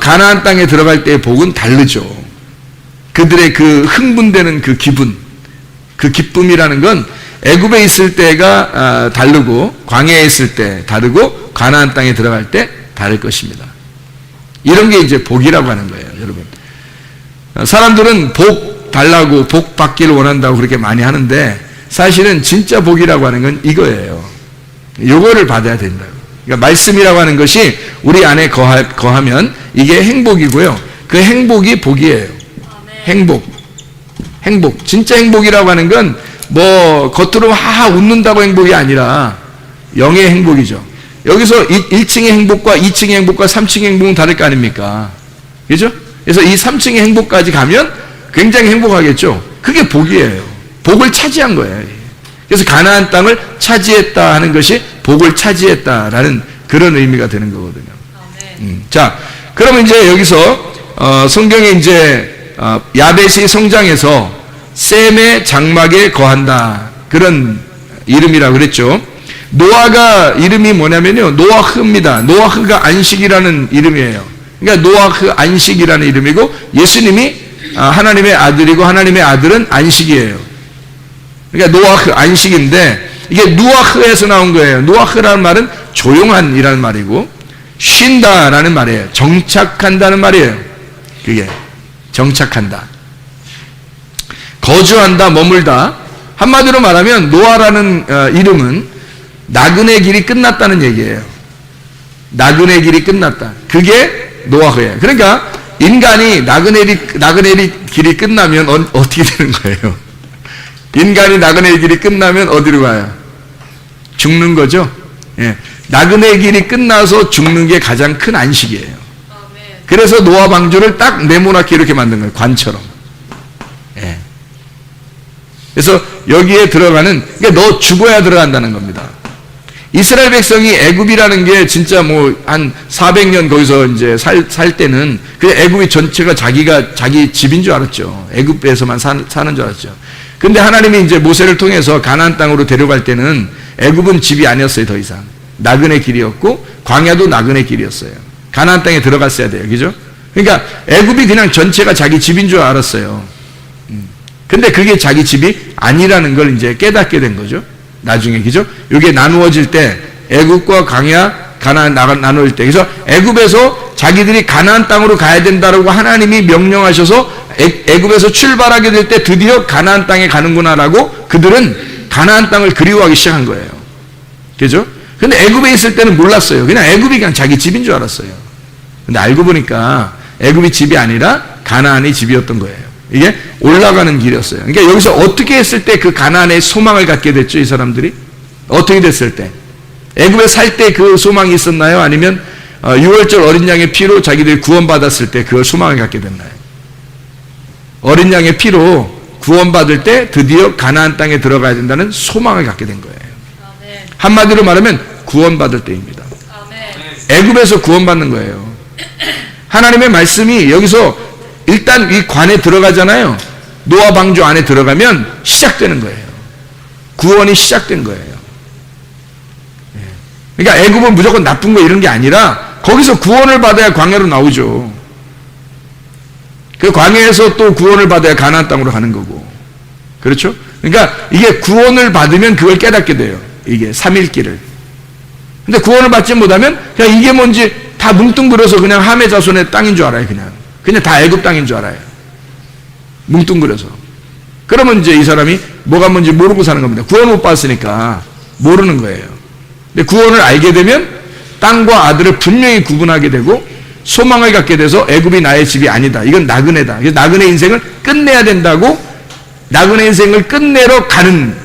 [SPEAKER 1] 가나안 땅에 들어갈 때의 복은 다르죠. 그들의 그 흥분되는 그 기분, 그 기쁨이라는 건 애굽에 있을 때가 다르고 광야에 있을 때 다르고 가나안 땅에 들어갈 때 다를 것입니다. 이런 게 이제 복이라고 하는 거예요, 여러분. 사람들은 복 달라고 복 받기를 원한다고 그렇게 많이 하는데 사실은 진짜 복이라고 하는 건 이거예요. 요거를 받아야 된다고. 그러니까 말씀이라고 하는 것이 우리 안에 거하면 이게 행복이고요. 그 행복이 복이에요. 행복. 진짜 행복이라고 하는 건 뭐 겉으로 하하 웃는다고 행복이 아니라 영의 행복이죠. 여기서 1층의 행복과 2층의 행복과 3층의 행복은 다를 거 아닙니까? 그죠? 그래서 이 3층의 행복까지 가면 굉장히 행복하겠죠. 그게 복이에요. 복을 차지한 거예요. 그래서 가나안 땅을 차지했다 하는 것이 복을 차지했다라는 그런 의미가 되는 거거든요. 자, 그러면 이제 여기서 성경에 이제 야벳이 성장해서 셈의 장막에 거한다. 그런 이름이라고 그랬죠. 노아가 이름이 뭐냐면요. 노아흐입니다. 노아흐가 안식이라는 이름이에요. 그러니까 노아흐 안식이라는 이름이고 예수님이 하나님의 아들이고 하나님의 아들은 안식이에요. 그러니까 노아흐 안식인데 이게 누아흐에서 나온 거예요. 누아흐라는 말은 조용한이라는 말이고 쉰다라는 말이에요. 정착한다는 말이에요. 그게 정착한다. 거주한다, 머물다. 한마디로 말하면 노아라는 이름은 나그네 길이 끝났다는 얘기예요. 나그네 길이 끝났다. 그게 노아흐예요. 그러니까 인간이 나그네 길이 끝나면 어떻게 되는 거예요? 인간이 나그네 길이 끝나면 어디로 가요? 죽는 거죠. 예. 나그네 길이 끝나서 죽는 게 가장 큰 안식이에요. 그래서 노아 방주를 딱 네모나게 이렇게 만든 거예요. 관처럼. 예. 그래서 여기에 들어가는, 그러니까 너 죽어야 들어간다는 겁니다. 이스라엘 백성이 애굽이라는 게 진짜 뭐 한 400년 거기서 이제 살 때는 그 애굽이 전체가 자기 집인 줄 알았죠. 애굽에서만 사는 줄 알았죠. 근데 하나님이 이제 모세를 통해서 가나안 땅으로 데려갈 때는 애굽은 집이 아니었어요, 더 이상. 나그네 길이었고 광야도 나그네 길이었어요. 가나안 땅에 들어갔어야 돼요. 그죠? 그러니까 애굽이 그냥 전체가 자기 집인 줄 알았어요. 근데 그게 자기 집이 아니라는 걸 이제 깨닫게 된 거죠. 나중에, 그죠? 이게 나누어질 때, 애굽과 광야, 가나안 나눌 때. 그래서 애굽에서 자기들이 가나안 땅으로 가야 된다라고 하나님이 명령하셔서 애굽에서 출발하게 될 때 드디어 가나안 땅에 가는구나라고 그들은 가나안 땅을 그리워하기 시작한 거예요. 그죠? 근데 애굽에 있을 때는 몰랐어요. 그냥 애굽이 그냥 자기 집인 줄 알았어요. 근데 알고 보니까 애굽이 집이 아니라 가나안이 집이었던 거예요. 이게 올라가는 길이었어요. 그러니까 여기서 어떻게 했을 때 그 가나안의 소망을 갖게 됐죠, 이 사람들이? 어떻게 됐을 때? 애굽에 살 때 그 소망이 있었나요? 아니면 6월절 어린 양의 피로 자기들이 구원받았을 때 그걸 소망을 갖게 됐나요? 어린 양의 피로 구원받을 때 드디어 가나안 땅에 들어가야 된다는 소망을 갖게 된 거예요. 한마디로 말하면 구원받을 때입니다. 애굽에서 구원받는 거예요. 하나님의 말씀이 여기서 일단 이 관에 들어가잖아요. 노아 방주 안에 들어가면 시작되는 거예요. 구원이 시작된 거예요. 그러니까 애굽은 무조건 나쁜 거 이런 게 아니라 거기서 구원을 받아야 광야로 나오죠. 그 광야에서 또 구원을 받아야 가나안 땅으로 가는 거고. 그렇죠? 그러니까 이게 구원을 받으면 그걸 깨닫게 돼요. 이게 삼일길을. 근데 구원을 받지 못하면 그냥 이게 뭔지 다 뭉뚱그려서 그냥 함의 자손의 땅인 줄 알아요. 그냥 다 애굽 땅인 줄 알아요. 뭉뚱그려서. 그러면 이제 이 사람이 뭐가 뭔지 모르고 사는 겁니다. 구원 못 받았으니까 모르는 거예요. 근데 구원을 알게 되면 땅과 아들을 분명히 구분하게 되고 소망을 갖게 돼서 애굽이 나의 집이 아니다. 이건 나그네다. 그래서 나그네 인생을 끝내야 된다고 나그네 인생을 끝내러 가는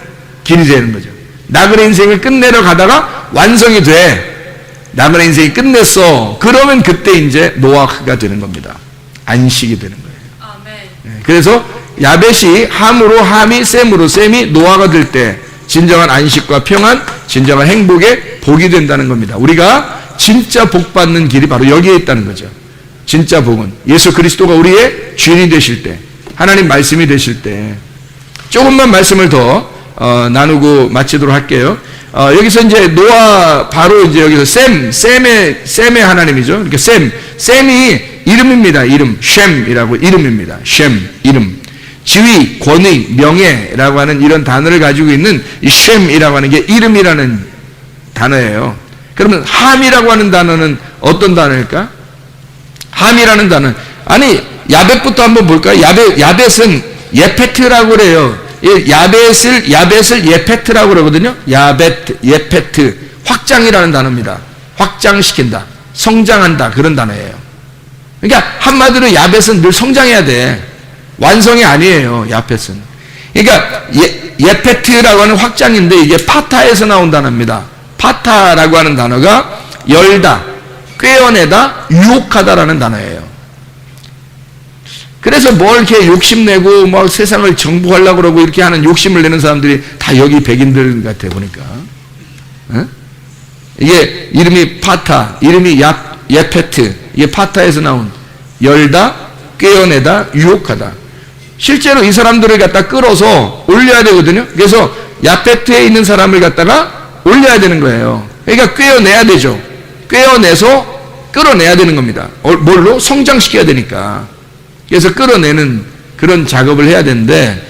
[SPEAKER 1] 길이 되는 거죠. 나그네 인생을 끝내러 가다가 완성이 돼. 나그네 인생이 끝냈어. 그러면 그때 이제 노아흐가 되는 겁니다. 안식이 되는 거예요. 아멘. 그래서 야벳이 함으로 함이 셈으로 셈이 노아가 될 때 진정한 안식과 평안, 진정한 행복의 복이 된다는 겁니다. 우리가 진짜 복 받는 길이 바로 여기에 있다는 거죠. 진짜 복은 예수 그리스도가 우리의 주인이 되실 때, 하나님 말씀이 되실 때. 조금만 말씀을 더 나누고 마치도록 할게요. 여기서 이제 노아 바로 이제 여기서 셈의 하나님이죠. 이렇게 셈이 이름입니다. 이름 쉔이라고 이름입니다. 쉔 이름. 지위, 권위, 명예라고 하는 이런 단어를 가지고 있는 이 쉔이라고 하는 게 이름이라는 단어예요. 그러면 함이라고 하는 단어는 어떤 단어일까? 함이라는 단어. 아니, 야벳부터 한번 볼까요? 야벳은 예페트라고 그래요. 야벳을 예페트라고 그러거든요. 예페트. 확장이라는 단어입니다. 확장시킨다. 성장한다. 그런 단어예요. 그러니까 한마디로 야벳은 늘 성장해야 돼. 완성이 아니에요. 야벳은. 그러니까 예페트라고 하는 확장인데 이게 파타에서 나온 단어입니다. 파타라고 하는 단어가 열다, 꿰어내다, 유혹하다라는 단어예요. 그래서 뭘 이렇게 욕심내고 막 세상을 정복하려고 그러고 이렇게 하는 욕심을 내는 사람들이 다 여기 백인들 같아 보니까. 어? 이게 이름이 파타, 이름이 예페트. 이게 파타에서 나온 열다, 꿰어내다, 유혹하다. 실제로 이 사람들을 갖다 끌어서 올려야 되거든요. 그래서 야페트에 있는 사람을 갖다가 올려야 되는 거예요. 그러니까 꿰어내야 되죠. 꿰어내서 끌어내야 되는 겁니다. 뭘로? 성장시켜야 되니까. 그래서 끌어내는 그런 작업을 해야 되는데,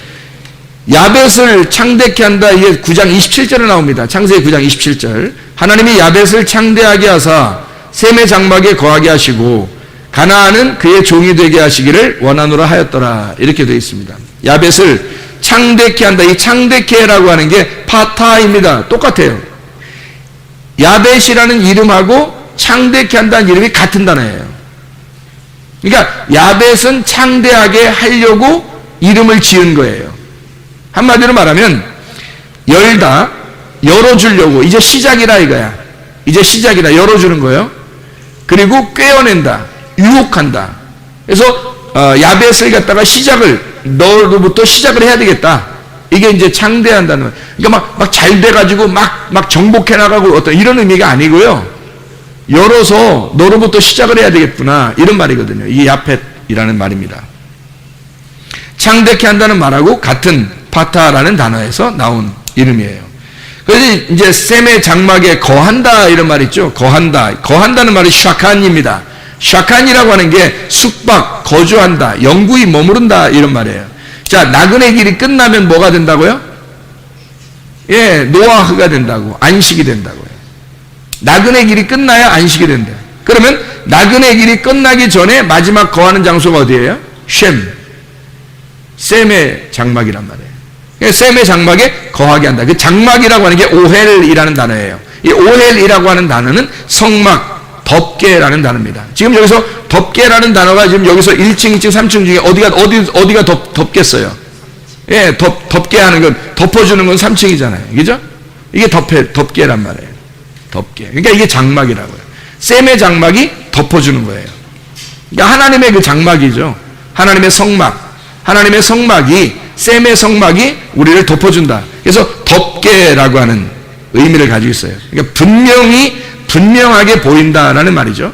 [SPEAKER 1] 야벳을 창대케 한다. 이게 9장 27절에 나옵니다. 창세기 9장 27절. 하나님이 야벳을 창대하게 하사 셈의 장막에 거하게 하시고 가나안은 그의 종이 되게 하시기를 원하노라 하였더라. 이렇게 되어 있습니다. 야벳을 창대케 한다. 이 창대케라고 하는 게 파타입니다. 똑같아요. 야벳이라는 이름하고 창대케 한다는 이름이 같은 단어예요. 그러니까 야벳은 창대하게 하려고 이름을 지은 거예요. 한마디로 말하면 열다, 열어주려고. 이제 시작이라 이거야. 이제 시작이다. 열어주는 거예요. 그리고 꿰어낸다, 유혹한다. 그래서 야벳을 갖다가 너로부터 시작을 해야 되겠다. 이게 이제 창대한다는 거예요. 그러니까 막 잘 돼가지고 막 정복해 나가고 어떤 이런 의미가 아니고요. 열어서 너로부터 시작을 해야 되겠구나. 이런 말이거든요. 이게 야펫이라는 말입니다. 창대케 한다는 말하고 같은 파타라는 단어에서 나온 이름이에요. 그래서 이제 셈의 장막에 거한다 이런 말 있죠. 거한다는 말이 샤칸입니다. 샤칸이라고 하는 게 숙박, 거주한다, 영구히 머무른다 이런 말이에요. 자, 나그네 길이 끝나면 뭐가 된다고요? 예, 노아흐가 된다고, 안식이 된다고요. 나그네 길이 끝나야 안식이 된다. 그러면 나그네 길이 끝나기 전에 마지막 거하는 장소가 어디예요? 셈의 장막이란 말이에요. 셈의 장막에 거하게 한다. 그 장막이라고 하는 게 오헬이라는 단어예요. 이 오헬이라고 하는 단어는 성막, 덮개라는 단어입니다. 지금 여기서 덮개라는 단어가 지금 여기서 1층, 2층, 3층 중에 어디가 덮겠어요? 예, 덮개 하는 건, 덮어주는 건 3층이잖아요. 그죠? 이게 덮개란 말이에요. 덮개. 그러니까 이게 장막이라고요. 셈의 장막이 덮어주는 거예요. 그러니까 하나님의 그 장막이죠. 하나님의 성막. 하나님의 성막이, 셈의 성막이 우리를 덮어준다. 그래서 덮개라고 하는 의미를 가지고 있어요. 그러니까 분명하게 보인다라는 말이죠.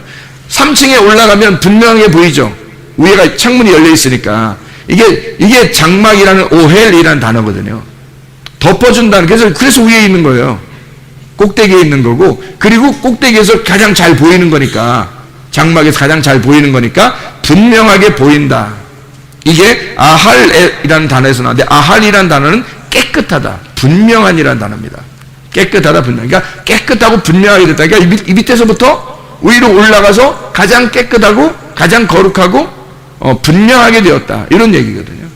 [SPEAKER 1] 3층에 올라가면 분명하게 보이죠. 위에가 창문이 열려 있으니까. 이게 장막이라는 오헬이라는 단어거든요. 덮어준다는, 그래서 위에 있는 거예요. 꼭대기에 있는 거고, 그리고 꼭대기에서 가장 잘 보이는 거니까, 장막에서 가장 잘 보이는 거니까 분명하게 보인다. 이게 아할이라는 단어에서 나왔는데, 아할이라는 단어는 깨끗하다, 분명한이라는 단어입니다. 깨끗하다, 분명. 그러니까 깨끗하고 분명하게 됐다. 그러니까 이 밑에서부터 위로 올라가서 가장 깨끗하고 가장 거룩하고 분명하게 되었다. 이런 얘기거든요.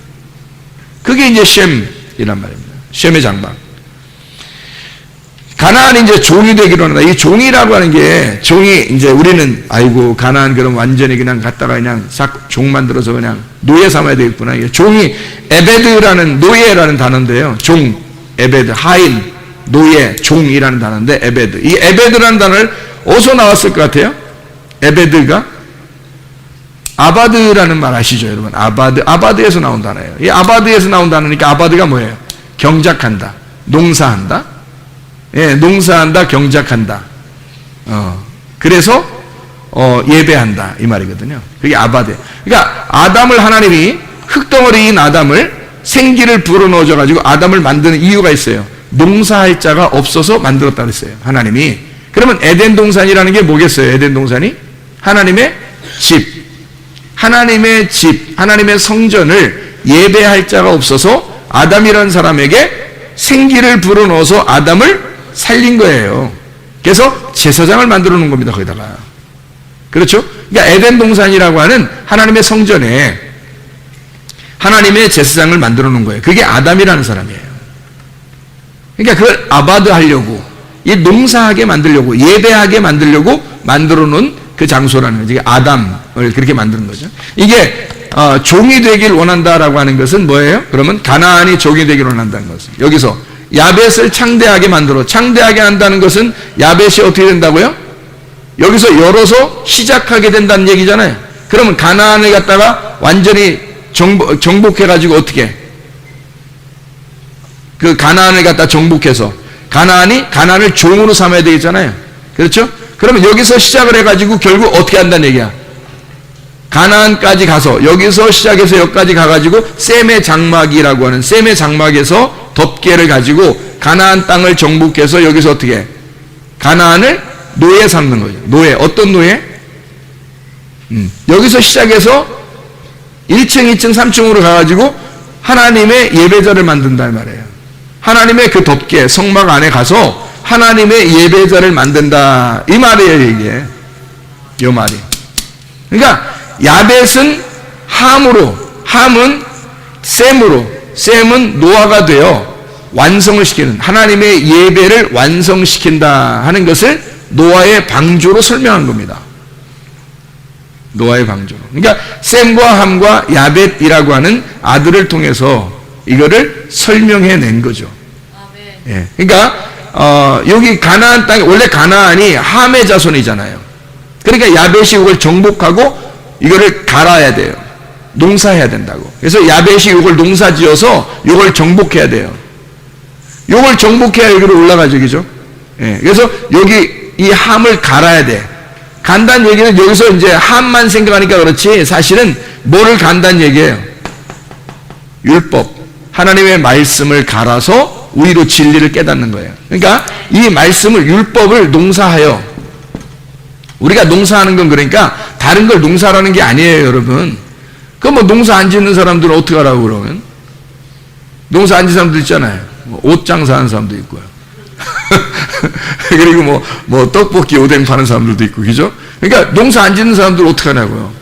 [SPEAKER 1] 그게 이제 셈이란 말입니다. 셈의 장막. 가나안이 이제 종이 되기로 한다. 이 종이라고 하는 게, 종이 이제 우리는 아이고 가나안 그럼 완전히 그냥 갔다가 그냥 싹 종 만들어서 그냥 노예 삼아야 되겠구나. 종이 에베드라는, 노예라는 단어인데요. 종, 에베드, 하인, 노예, 종이라는 단어인데 에베드. 이 에베드라는 단어를 어디서 나왔을 것 같아요? 에베드가 아바드라는 말 아시죠, 여러분? 아바드에서 나온 단어예요. 이 아바드에서 나온 단어니까 아바드가 뭐예요? 경작한다, 농사한다. 예, 농사한다, 경작한다. 그래서 예배한다 이 말이거든요. 그게 아바드. 그러니까 아담을 하나님이, 흙덩어리인 아담을 생기를 불어넣어줘 가지고 아담을 만드는 이유가 있어요. 농사할 자가 없어서 만들었다 그랬어요, 하나님이. 그러면 에덴 동산이라는 게 뭐겠어요? 에덴 동산이 하나님의 집, 하나님의 집, 하나님의 성전을 예배할 자가 없어서 아담이라는 사람에게 생기를 불어넣어서 아담을 살린 거예요. 그래서 제사장을 만들어 놓은 겁니다, 거기다가. 그렇죠? 그러니까 에덴 동산이라고 하는 하나님의 성전에 하나님의 제사장을 만들어 놓은 거예요. 그게 아담이라는 사람이에요. 그러니까 그걸 아바드 하려고, 이 농사하게 만들려고, 예배하게 만들려고 만들어 놓은 그 장소라는 거죠. 이게 아담을 그렇게 만드는 거죠. 이게 종이 되길 원한다라고 하는 것은 뭐예요? 그러면 가나안이 종이 되길 원한다는 것은, 여기서 야벳을 창대하게 창대하게 한다는 것은 야벳이 어떻게 된다고요? 여기서 열어서 시작하게 된다는 얘기잖아요. 그러면 가나안을 갖다가 완전히 정복해가지고 어떻게? 그 가나안을 갖다 정복해서 가나안을 종으로 삼아야 되겠잖아요. 그렇죠? 그러면 여기서 시작을 해가지고 결국 어떻게 한다는 얘기야? 가나안까지 가서, 여기서 시작해서 여기까지 가가지고 셈의 장막이라고 하는 셈의 장막에서 덮개를 가지고 가나안 땅을 정복해서 여기서 어떻게 해? 가나안을 노예 삼는 거죠. 노예. 어떤 노예? 여기서 시작해서 1층, 2층, 3층으로 가가지고 하나님의 예배자를 만든단 말이에요. 하나님의 그 덮개, 성막 안에 가서 하나님의 예배자를 만든다. 이 말이에요, 이게. 이 말이. 그러니까 야벳은 함은 셈으로, 셈은 노아가 되어 완성을 시키는, 하나님의 예배를 완성시킨다 하는 것을 노아의 방주로 설명한 겁니다. 노아의 방주로. 그러니까 셈과 함과 야벳이라고 하는 아들을 통해서 이거를 설명해 낸 거죠. 예. 그러니까 여기 가나안 땅에, 원래 가나안이 함의 자손이잖아요. 그러니까 야벳이 이걸 정복하고 이거를 갈아야 돼요. 농사해야 된다고. 그래서 야벳이 이걸 농사지어서 이걸 정복해야 돼요. 이걸 정복해야 여기로 올라가죠, 그죠? 예. 그래서 여기 이 함을 갈아야 돼. 간다는 얘기는 여기서 이제 함만 생각하니까 그렇지, 사실은 뭐를 간다는 얘기예요? 율법, 하나님의 말씀을 갈아서 우리로 진리를 깨닫는 거예요. 그러니까 이 말씀을, 율법을 농사하여, 우리가 농사하는 건 그러니까 다른 걸 농사라는 게 아니에요, 여러분. 그럼 뭐 농사 안 짓는 사람들은 어떻게 하라고 그러면? 농사 안 짓는 사람들 있잖아요. 옷 장사하는 사람도 있고요. 그리고 뭐 떡볶이 오뎅 파는 사람들도 있고, 그죠? 그러니까 농사 안 짓는 사람들 어떻게 하냐고요?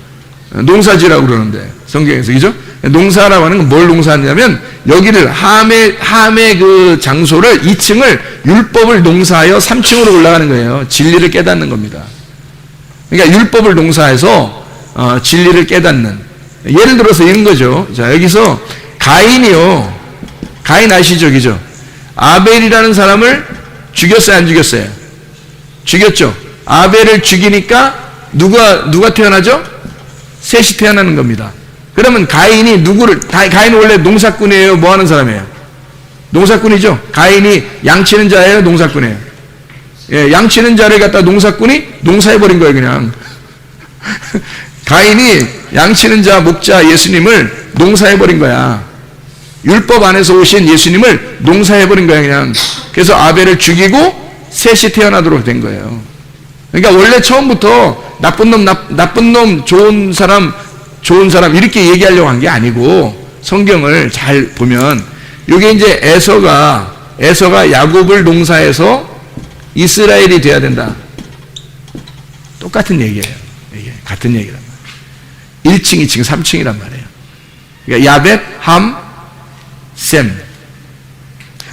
[SPEAKER 1] 농사지라고 그러는데, 성경에서, 그죠? 농사라고 하는 건 뭘 농사하냐면, 여기를 함의 그 장소를, 2층을 율법을 농사하여 3층으로 올라가는 거예요. 진리를 깨닫는 겁니다. 그러니까 율법을 농사해서 진리를 깨닫는. 예를 들어서 이런 거죠. 자, 여기서 가인이요. 가인 아시죠? 그죠? 아벨이라는 사람을 죽였어요, 안 죽였어요? 죽였죠. 아벨을 죽이니까 누가 태어나죠? 셋이 태어나는 겁니다. 그러면 가인이 가인은 원래 농사꾼이에요? 뭐 하는 사람이에요? 농사꾼이죠. 가인이 양치는 자예요? 농사꾼이에요? 예, 양치는 자를 갖다 농사꾼이 농사해버린 거예요, 그냥. 가인이 양치는 자, 목자 예수님을 농사해버린 거야. 율법 안에서 오신 예수님을 농사해버린 거야, 그냥. 그래서 아벨을 죽이고 셋이 태어나도록 된 거예요. 그러니까 원래 처음부터 나쁜 놈, 좋은 사람 이렇게 얘기하려고 한 게 아니고, 성경을 잘 보면 이게 이제 에서가 야곱을 농사해서 이스라엘이 돼야 된다. 똑같은 얘기예요. 이게 같은 얘기란 말이에요. 1층, 2층, 3층이란 말이에요. 그러니까 야벳, 함, 셈.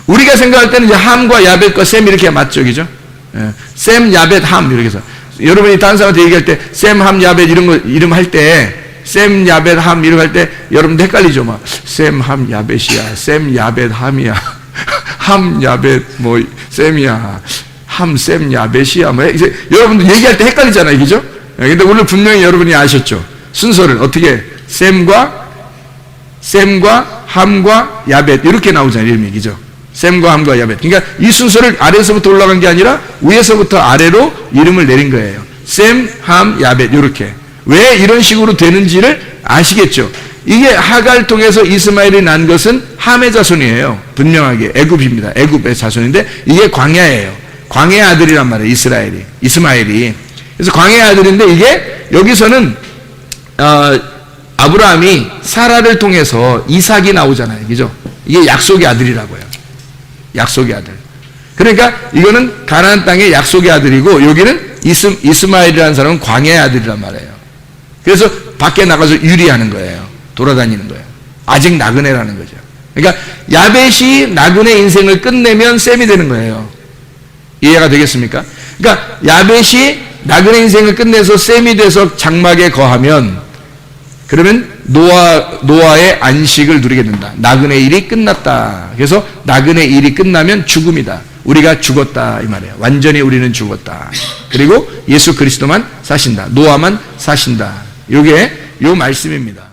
[SPEAKER 1] 우리가 생각할 때는 이제 함과 야벳과 셈 이렇게 맞죠, 그죠? 예. 셈, 야벳, 함 이렇게 해서, 여러분이 다른 사람한테 얘기할 때 셈, 함, 야벳 이런 거 이름 할 때, 셈, 야벳, 함 이런 거 할 때 여러분들 헷갈리죠, 막. 셈, 함, 야벳이야. 셈, 야벳, 함이야. 함, 야벳, 뭐 셈이야. 함, 셈, 야벳이야. 뭐 이제 여러분들 얘기할 때 헷갈리잖아요, 그죠? 예. 근데 오늘 분명히 여러분이 아셨죠? 순서를 어떻게 셈과 함과 야벳 이렇게 나오잖아요, 이름이, 그죠? 셈과 함과 야벳. 그러니까 이 순서를 아래에서부터 올라간 게 아니라 위에서부터 아래로 이름을 내린 거예요. 셈, 함, 야벳 이렇게. 왜 이런 식으로 되는지를 아시겠죠? 이게 하가를 통해서 이스마엘이 난 것은 함의 자손이에요. 분명하게 애굽입니다. 애굽의 자손인데 이게 광야예요. 광야의 아들이란 말이에요, 이스마엘이. 그래서 광야의 아들인데 이게 여기서는 아브라함이 사라를 통해서 이삭이 나오잖아요, 그죠? 이게 약속의 아들이라고요. 약속의 아들. 그러니까 이거는 가나안 땅의 약속의 아들이고, 여기는 이스마엘이라는 사람은 광야의 아들이란 말이에요. 그래서 밖에 나가서 유리하는 거예요. 돌아다니는 거예요. 아직 나그네라는 거죠. 그러니까 야벳이 나그네 인생을 끝내면 셈이 되는 거예요. 이해가 되겠습니까? 그러니까 야벳이 나그네 인생을 끝내서 셈이 돼서 장막에 거하면, 그러면 노아의 안식을 누리게 된다. 나그네 일이 끝났다. 그래서 나그네 일이 끝나면 죽음이다. 우리가 죽었다 이 말이에요. 완전히 우리는 죽었다. 그리고 예수 그리스도만 사신다. 노아만 사신다. 요게 요 말씀입니다.